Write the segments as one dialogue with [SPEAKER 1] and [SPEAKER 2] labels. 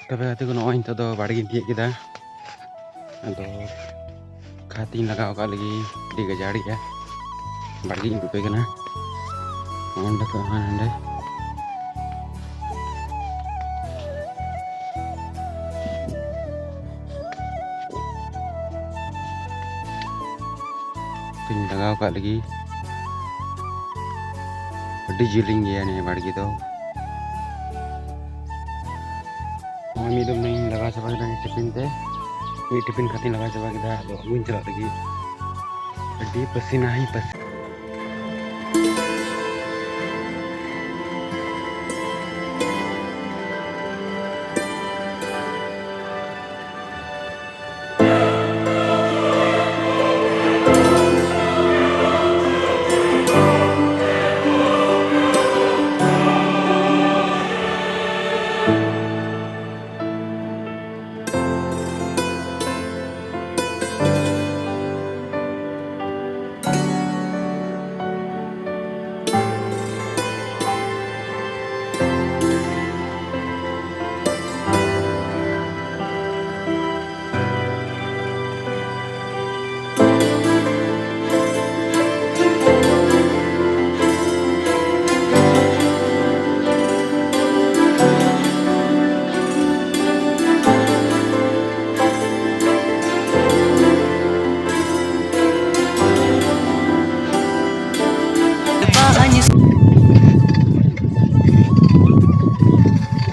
[SPEAKER 1] तबे गाते को नॉय तो बाड़गी दिए किदा अदो खाती लगाव का लगी दी गजाड़ी है बाड़गी डुबे कना ओंडे को हांडे तीन लगाव का लगी अड्डी जिलिंग गया ने बाड़गी तो मीदम नहीं लगा चबा टिफिन ते टिफिन खाती लगा चबा अगुन चला लगी अड्डी पसीना ही पसीना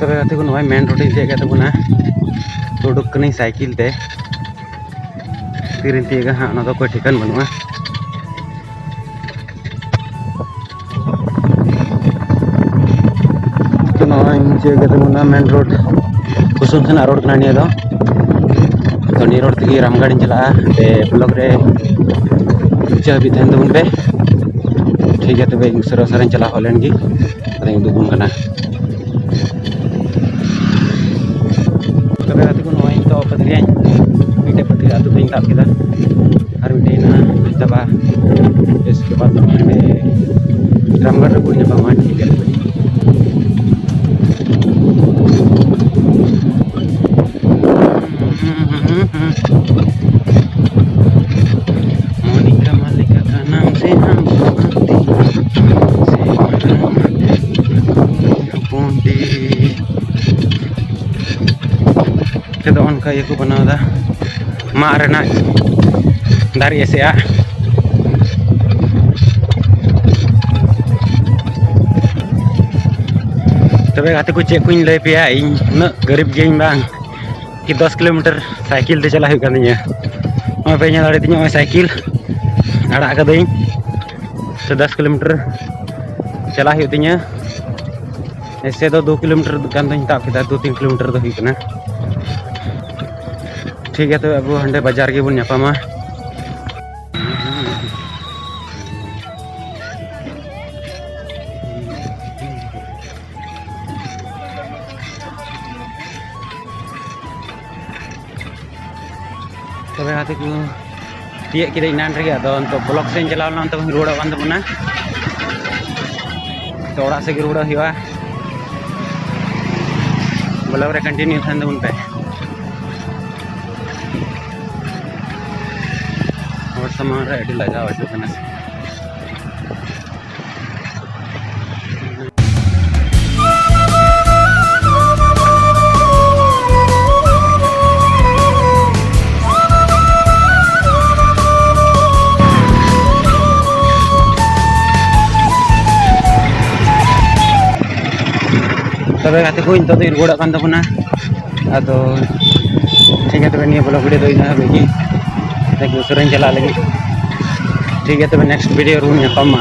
[SPEAKER 1] तबे गाते को नॉय मेन रोड इदे गया तबना उडुक कनी साइकिल ते तीरिन तीगा हां ना तो कोई ठिकान बनुआ तो नॉय नीचे गया तबना मेन रोड कुसुम सेना रोड कना निया तो नी रोड तगी रामगढ़ चला ते ब्लॉक रे चा भी थन दबन पे ठीक है तबे सरो सरन चला होलेन की अरे दुबुन कना तबे गाते को नॉय तो पत्रिया मीटे पत्रिया तो दिन ताप किदा हर मीटे ना तबा इसके बाद हमें रामगढ़ रे बुढ़िया भगवान ठीक है मोनिका मालिका का नाम से हम तो उनका ये को बनावदा मा रेना दारी ऐसे आ तबे गाते को चेक कुछ ले पिया इन न गरीब गेम बांग कि 10 किलोमीटर साइकिल ते चला हुई कानिया मैं पे ᱧᱮᱞ दाड़ी तिᱧ साइकिल आड़ा का दई तो 10 किलोमीटर चला हुई तिᱧ ऐसे तो 2 किलोमीटर गान दई ताप किदा 2-3 किलोमीटर तो हुई कना ठीक है तो अब हंडे बाजार के बुन न्यापामा तबे हाथे को तिये किदे इनान रे अदो तो ब्लॉक से चलावना तो रोड बंद बना तो ओड़ा से रोड हुआ ब्लॉक रे कंटिन्यू थन दबन पे और सामान रेडी लगा हुआ है तबे गाते को इन तो रोड कान तबना अदो ठीक है तबे निया ब्लॉग वीडियो तो इना बेगी देखो सरन चला लगी ठीक है तबे नेक्स्ट वीडियो रू न्यापामा।